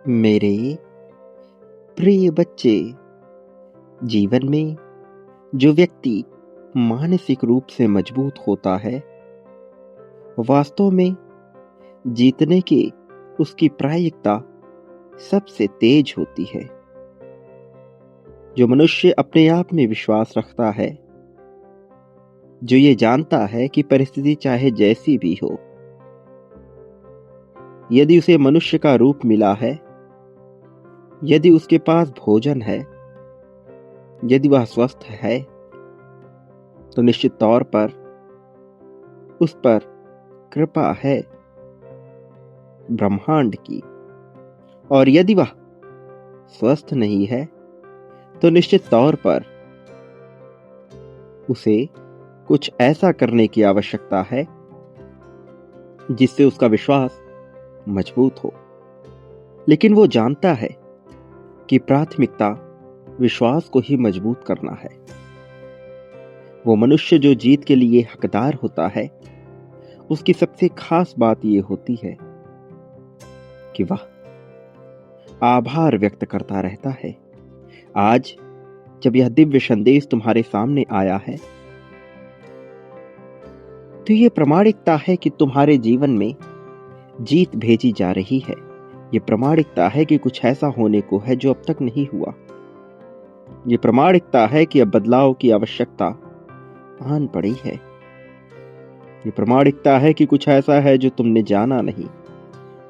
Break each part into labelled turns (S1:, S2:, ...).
S1: मेरे प्रिय बच्चे, जीवन में जो व्यक्ति मानसिक रूप से मजबूत होता है, वास्तव में जीतने की उसकी प्रायिकता सबसे तेज होती है। जो मनुष्य अपने आप में विश्वास रखता है, जो ये जानता है कि परिस्थिति चाहे जैसी भी हो, यदि उसे मनुष्य का रूप मिला है, यदि उसके पास भोजन है, यदि वह स्वस्थ है, तो निश्चित तौर पर उस पर कृपा है ब्रह्मांड की। और यदि वह स्वस्थ नहीं है, तो निश्चित तौर पर उसे कुछ ऐसा करने की आवश्यकता है जिससे उसका विश्वास मजबूत हो। लेकिन वो जानता है कि प्राथमिकता विश्वास को ही मजबूत करना है। वो मनुष्य जो जीत के लिए हकदार होता है, उसकी सबसे खास बात ये होती है कि वह आभार व्यक्त करता रहता है। आज जब यह दिव्य संदेश तुम्हारे सामने आया है, तो ये प्रमाणिकता है कि तुम्हारे जीवन में जीत भेजी जा रही है। ये प्रमाणिकता है कि कुछ ऐसा होने को है जो अब तक नहीं हुआ। ये प्रमाणिकता है कि अब बदलाव की आवश्यकता आन पड़ी है। ये प्रमाणिकता है कि कुछ ऐसा है जो तुमने जाना नहीं,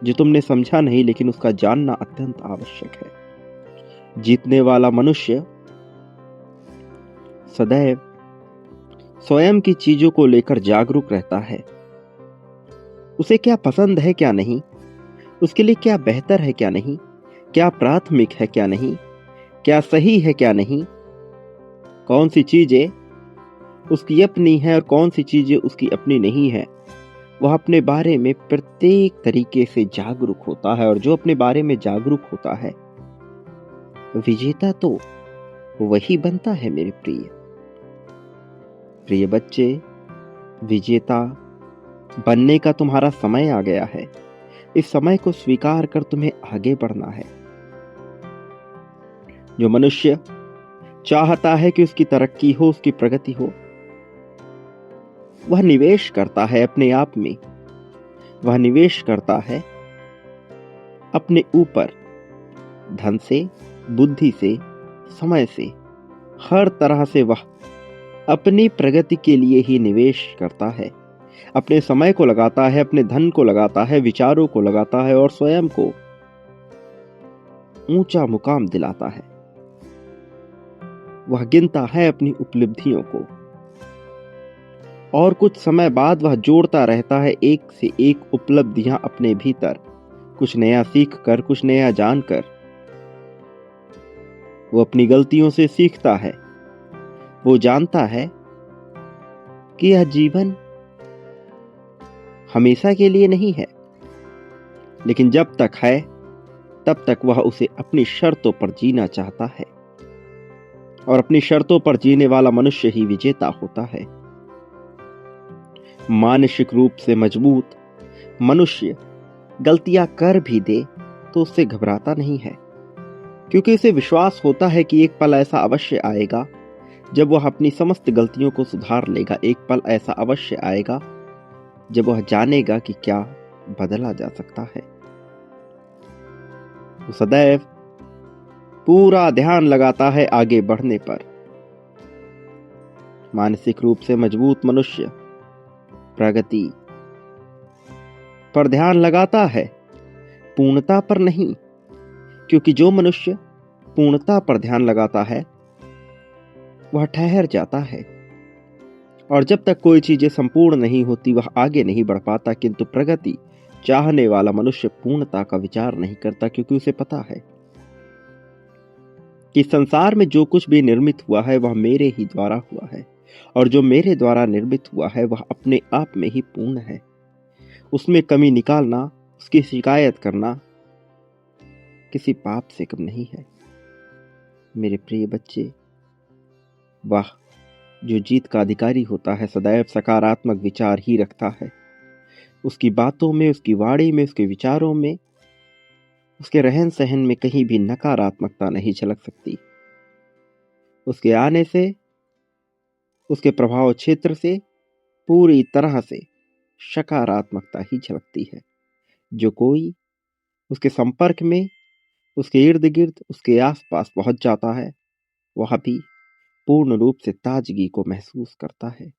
S1: जो तुमने समझा नहीं, लेकिन उसका जानना अत्यंत आवश्यक है। जीतने वाला मनुष्य सदैव स्वयं की चीजों को लेकर जागरूक रहता है। उसे क्या पसंद है, क्या नहीं, उसके लिए क्या बेहतर है, क्या नहीं, क्या प्राथमिक है, क्या नहीं, क्या सही है, क्या नहीं, कौन सी चीजें उसकी अपनी है और कौन सी चीजें उसकी अपनी नहीं है। वह अपने बारे में प्रत्येक तरीके से जागरूक होता है, और जो अपने बारे में जागरूक होता है, विजेता तो वही बनता है। मेरे प्रिय बच्चे, विजेता बनने का तुम्हारा समय आ गया है। इस समय को स्वीकार कर तुम्हें आगे बढ़ना है। जो मनुष्य चाहता है कि उसकी तरक्की हो, उसकी प्रगति हो, वह निवेश करता है अपने आप में। वह निवेश करता है अपने ऊपर, धन से, बुद्धि से, समय से, हर तरह से वह अपनी प्रगति के लिए ही निवेश करता है। अपने समय को लगाता है, अपने धन को लगाता है, विचारों को लगाता है, और स्वयं को ऊंचा मुकाम दिलाता है। वह गिनता है अपनी उपलब्धियों को, और कुछ समय बाद वह जोड़ता रहता है एक से एक उपलब्धियां अपने भीतर, कुछ नया सीख कर, कुछ नया जानकर। वो अपनी गलतियों से सीखता है। वो जानता है कि यह जीवन हमेशा के लिए नहीं है, लेकिन जब तक है तब तक वह उसे अपनी शर्तों पर जीना चाहता है। और अपनी शर्तों पर जीने वाला मनुष्य ही विजेता होता है। मानसिक रूप से मजबूत मनुष्य गलतियां कर भी दे तो उससे घबराता नहीं है, क्योंकि उसे विश्वास होता है कि एक पल ऐसा अवश्य आएगा जब वह अपनी समस्त गलतियों को सुधार लेगा। एक पल ऐसा अवश्य आएगा जब वह जानेगा कि क्या बदला जा सकता है। वो सदैव पूरा ध्यान लगाता है आगे बढ़ने पर। मानसिक रूप से मजबूत मनुष्य प्रगति पर ध्यान लगाता है, पूर्णता पर नहीं। क्योंकि जो मनुष्य पूर्णता पर ध्यान लगाता है, वह ठहर जाता है, और जब तक कोई चीजें संपूर्ण नहीं होती, वह आगे नहीं बढ़ पाता। किंतु प्रगति चाहने वाला मनुष्य पूर्णता का विचार नहीं करता, क्योंकि उसे पता है कि संसार में जो कुछ भी निर्मित हुआ है वह मेरे ही द्वारा हुआ है, और जो मेरे द्वारा निर्मित हुआ है वह अपने आप में ही पूर्ण है। उसमें कमी निकालना, उसकी शिकायत करना किसी पाप से कम नहीं है। मेरे प्रिय बच्चे, वह जो जीत का अधिकारी होता है, सदैव सकारात्मक विचार ही रखता है। उसकी बातों में, उसकी वाणी में, उसके विचारों में उसके रहन सहन में कहीं भी नकारात्मकता नहीं झलक सकती। उसके आने से, उसके प्रभाव क्षेत्र से पूरी तरह से सकारात्मकता ही झलकती है। जो कोई उसके संपर्क में, उसके इर्द गिर्द, उसके आसपास पहुंच जाता है, वह भी पूर्ण रूप से ताजगी को महसूस करता है।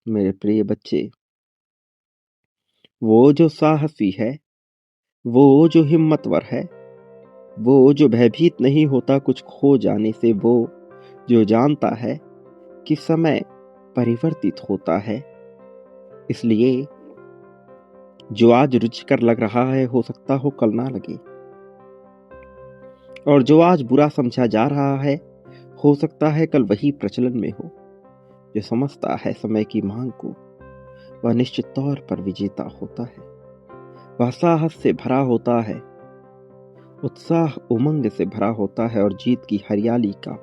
S1: मेरे प्रिय बच्चे, वो जो साहसी है, वो जो हिम्मतवर है, वो जो भयभीत नहीं होता कुछ खो जाने से, वो जो जानता है कि समय परिवर्तित होता है, इसलिए जो आज रुचिकर लग रहा है हो सकता हो कल ना लगे, और जो आज बुरा समझा जा रहा है हो सकता है कल वही प्रचलन में हो। जो समझता है समय की मांग को, वह निश्चित तौर पर विजेता होता है। वह साहस से भरा होता है, उत्साह उमंग से भरा होता है, और जीत की हरियाली का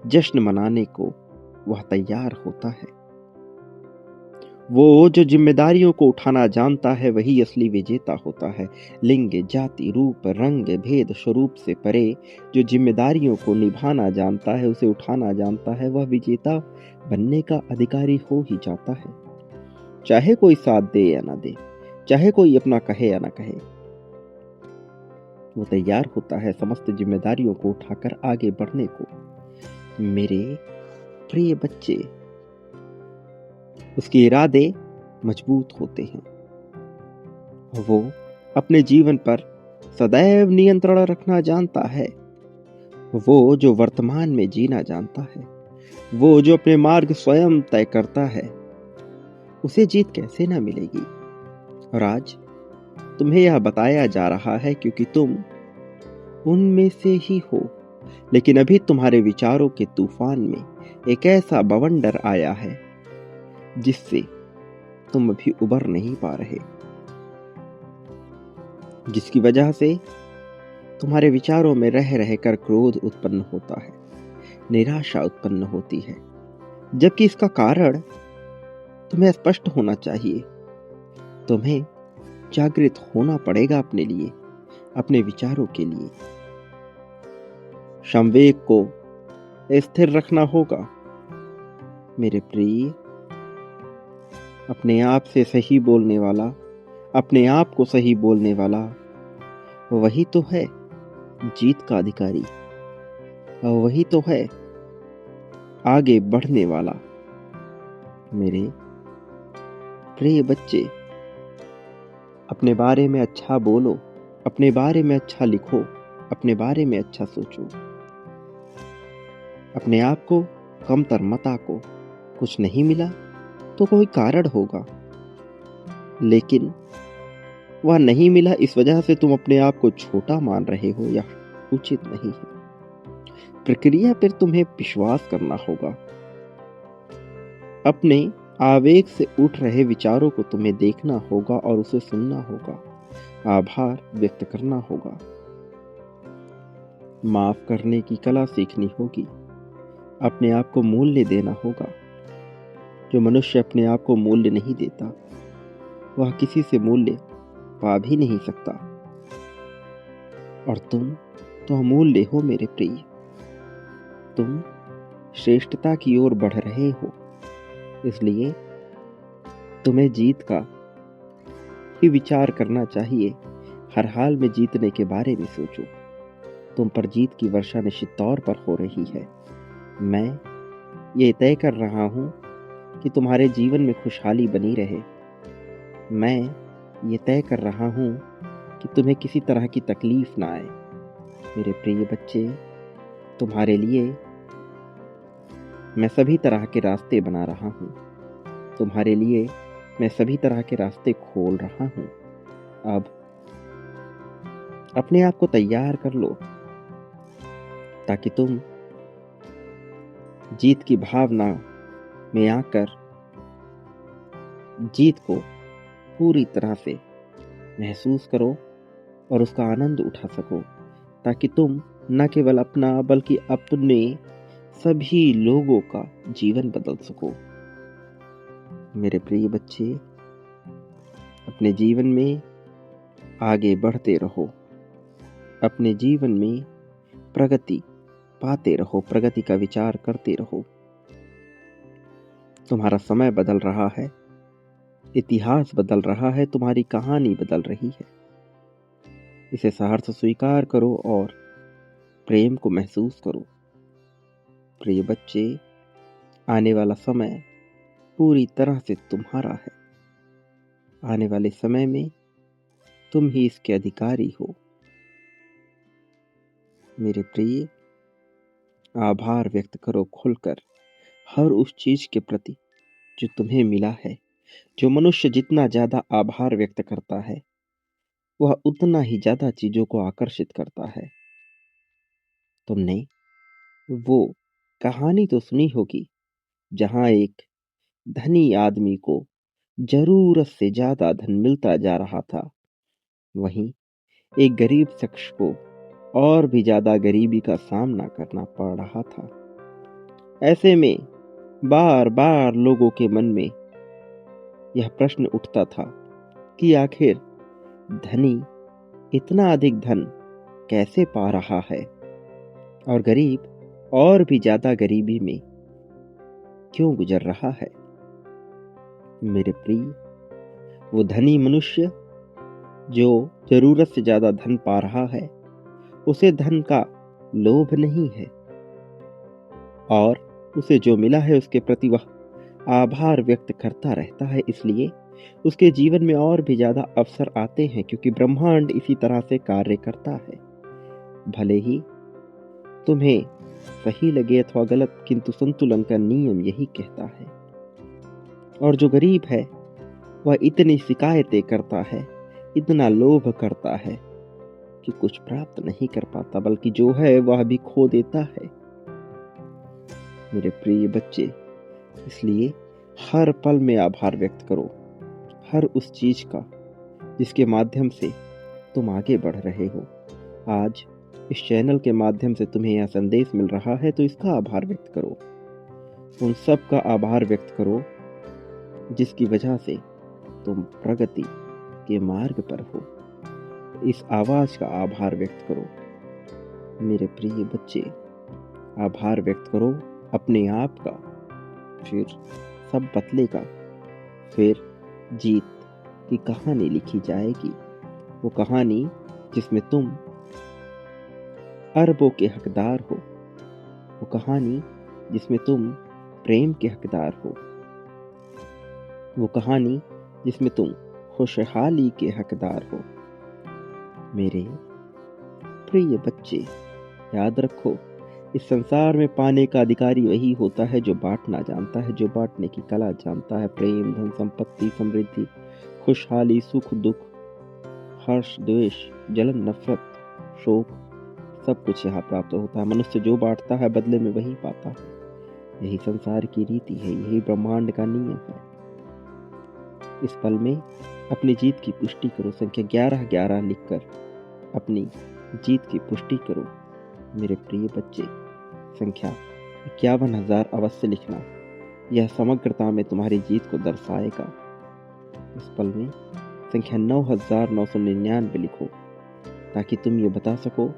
S1: जश्न मनाने को वह तैयार होता है। वो जो जिम्मेदारियों को उठाना जानता है वही असली विजेता होता है। लिंग, जाति, रूप, रंग, भेद, स्वरूप से परे जो जिम्मेदारियों को निभाना जानता है, उसे उठाना जानता है, वह विजेता बनने का अधिकारी हो ही जाता है। चाहे कोई साथ दे या ना दे, चाहे कोई अपना कहे या ना कहे, वो तैयार होता है समस्त जिम्मेदारियों को उठाकर आगे बढ़ने को। मेरे प्रिय बच्चे, उसके इरादे मजबूत होते हैं। वो अपने जीवन पर सदैव नियंत्रण रखना जानता है। वो जो वर्तमान में जीना जानता है, वो जो अपने मार्ग स्वयं तय करता है, उसे जीत कैसे ना मिलेगी। और आज तुम्हें यह बताया जा रहा है क्योंकि तुम उनमें से ही हो। लेकिन अभी तुम्हारे विचारों के तूफान में एक ऐसा बवंडर आया है जिससे तुम अभी उबर नहीं पा रहे, जिसकी वजह से तुम्हारे विचारों में रह रहकर क्रोध उत्पन्न होता है, निराशा उत्पन्न होती है, जबकि इसका कारण तुम्हें स्पष्ट होना चाहिए। तुम्हें जागृत होना पड़ेगा अपने लिए, अपने विचारों के लिए। संवेग को स्थिर रखना होगा। मेरे प्रिय, अपने आप से सही बोलने वाला, अपने आप को सही बोलने वाला, वही तो है जीत का अधिकारी, और वही तो है आगे बढ़ने वाला। मेरे प्रिय बच्चे, अपने बारे में अच्छा बोलो, अपने बारे में अच्छा लिखो, अपने बारे में अच्छा सोचो। अपने आप को कमतर मत आको। कुछ नहीं मिला तो कोई कारण होगा, लेकिन वह नहीं मिला इस वजह से तुम अपने आप को छोटा मान रहे हो, यह उचित नहीं है। प्रक्रिया पर तुम्हें विश्वास करना होगा। अपने आवेग से उठ रहे विचारों को तुम्हें देखना होगा और उसे सुनना होगा। आभार व्यक्त करना होगा। माफ करने की कला सीखनी होगी। अपने आप को मूल्य देना होगा। जो मनुष्य अपने आप को मूल्य नहीं देता, वह किसी से मूल्य पा भी नहीं सकता। और तुम तो अमूल्य हो मेरे प्रिय। तुम श्रेष्ठता की ओर बढ़ रहे हो, इसलिए तुम्हें जीत का ही विचार करना चाहिए। हर हाल में जीतने के बारे में सोचो। तुम पर जीत की वर्षा निश्चित तौर पर हो रही है। मैं ये तय कर रहा हूं कि तुम्हारे जीवन में खुशहाली बनी रहे। मैं ये तय कर रहा हूं कि तुम्हें किसी तरह की तकलीफ ना आए। मेरे प्रिय बच्चे, तुम्हारे लिए मैं सभी तरह के रास्ते बना रहा हूं। तुम्हारे लिए मैं सभी तरह के रास्ते खोल रहा हूं। अब अपने आप को तैयार कर लो ताकि तुम जीत की भावना में आकर जीत को पूरी तरह से महसूस करो और उसका आनंद उठा सको, ताकि तुम न केवल अपना बल्कि अपने सभी लोगों का जीवन बदल सको। मेरे प्रिय बच्चे, अपने जीवन में आगे बढ़ते रहो, अपने जीवन में प्रगति पाते रहो, प्रगति का विचार करते रहो। तुम्हारा समय बदल रहा है, इतिहास बदल रहा है, तुम्हारी कहानी बदल रही है। इसे सहर्ष स्वीकार करो और प्रेम को महसूस करो। प्रिय बच्चे, आने वाला समय पूरी तरह से तुम्हारा है। आने वाले समय में तुम ही इसके अधिकारी हो। मेरे प्रिय, आभार व्यक्त करो खुलकर हर उस चीज के प्रति जो तुम्हें मिला है। जो मनुष्य जितना ज्यादा आभार व्यक्त करता है, वह उतना ही ज्यादा चीजों को आकर्षित करता है। तुमने वो कहानी तो सुनी होगी जहां एक धनी आदमी को जरूरत से ज्यादा धन मिलता जा रहा था, वहीं एक गरीब शख्स को और भी ज्यादा गरीबी का सामना करना पड़ रहा था। ऐसे में बार बार लोगों के मन में यह प्रश्न उठता था कि आखिर धनी इतना अधिक धन कैसे पा रहा है और गरीब और भी ज्यादा गरीबी में क्यों गुजर रहा है। मेरे प्रिय, वो धनी मनुष्य जो जरूरत से ज्यादा धन पा रहा है, उसे धन का लोभ नहीं है और उसे जो मिला है उसके प्रति वह आभार व्यक्त करता रहता है। इसलिए उसके जीवन में और भी ज्यादा अवसर आते हैं, क्योंकि ब्रह्मांड इसी तरह से कार्य करता है। भले ही तुम्हें सही लगे अथवा गलत, किंतु संतुलन का नियम यही कहता है। और जो गरीब है वह इतनी शिकायतें करता है, इतना लोभ करता है कि कुछ प्राप्त नहीं कर पाता, बल्कि जो है वह भी खो देता है। मेरे प्रिय बच्चे, इसलिए हर पल में आभार व्यक्त करो हर उस चीज का जिसके माध्यम से तुम आगे बढ़ रहे हो। आज इस चैनल के माध्यम से तुम्हें यह संदेश मिल रहा है, तो इसका आभार व्यक्त करो। उन सब का आभार व्यक्त करो जिसकी वजह से तुम प्रगति के मार्ग पर हो। इस आवाज का आभार व्यक्त करो। मेरे प्रिय बच्चे, आभार व्यक्त करो अपने आप का, फिर सब बदलेगा, फिर जीत की कहानी लिखी जाएगी। वो कहानी जिसमें तुम अरबों के हकदार हो, वो कहानी जिसमें तुम प्रेम के हकदार हो, वो कहानी जिसमें तुम खुशहाली के हकदार हो। मेरे प्रिय बच्चे, याद रखो, इस संसार में पाने का अधिकारी वही होता है जो बांटना जानता है, जो बांटने की कला जानता है। प्रेम, धन, संपत्ति, समृद्धि, खुशहाली, सुख, दुख, हर्ष, द्वेष, जलन, नफरत, शोक, सब कुछ यहाँ प्राप्त होता है। मनुष्य जो बांटता है बदले में वही पाता है। यही संसार की रीति है, यही ब्रह्मांड का नियम है। इस पल में अपनी जीत की पुष्टि करो। संख्या 1111 लिखकर अपनी जीत की पुष्टि करो। मेरे प्रिय बच्चे, संख्या 51,000 अवश्य लिखना। यह समग्रता में तुम्हारी जीत को दर्शाएगा। इस पल में संख्या 9,999 लिखो, ताकि तुम ये बता सको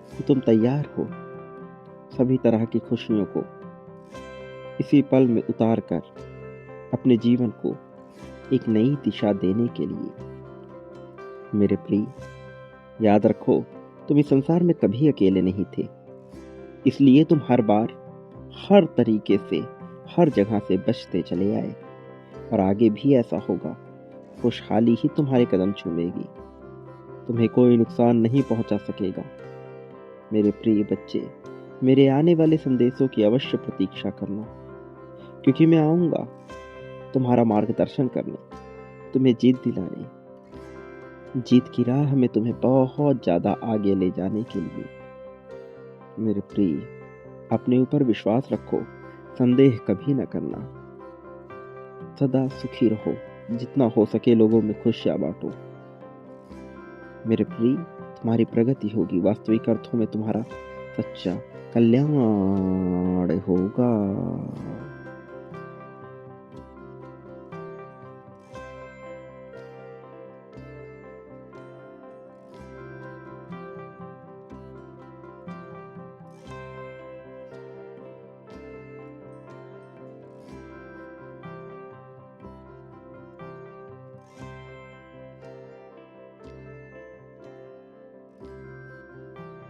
S1: कि तुम तैयार हो सभी तरह की खुशियों को इसी पल में उतार कर अपने जीवन को एक नई दिशा देने के लिए। मेरे प्रिय, याद रखो, तुम इस संसार में कभी अकेले नहीं थे। इसलिए तुम हर बार, हर तरीके से, हर जगह से बचते चले आए, और आगे भी ऐसा होगा। खुशहाली ही तुम्हारे कदम चूमेगी, तुम्हें कोई नुकसान नहीं पहुंचा सकेगा। मेरे प्रिय बच्चे, मेरे आने वाले संदेशों की अवश्य प्रतीक्षा करना, क्योंकि मैं आऊंगा तुम्हारा मार्गदर्शन करने, तुम्हें जीत दिलाने, जीत की राह में तुम्हें बहुत ज्यादा आगे ले जाने के लिए। मेरे प्रिय, अपने ऊपर विश्वास रखो, संदेह कभी न करना। सदा सुखी रहो, जितना हो सके लोगों में खुशियां बांटो। मेरे प्रिय, तुम्हारी प्रगति होगी, वास्तविक अर्थों में तुम्हारा सच्चा कल्याण होगा।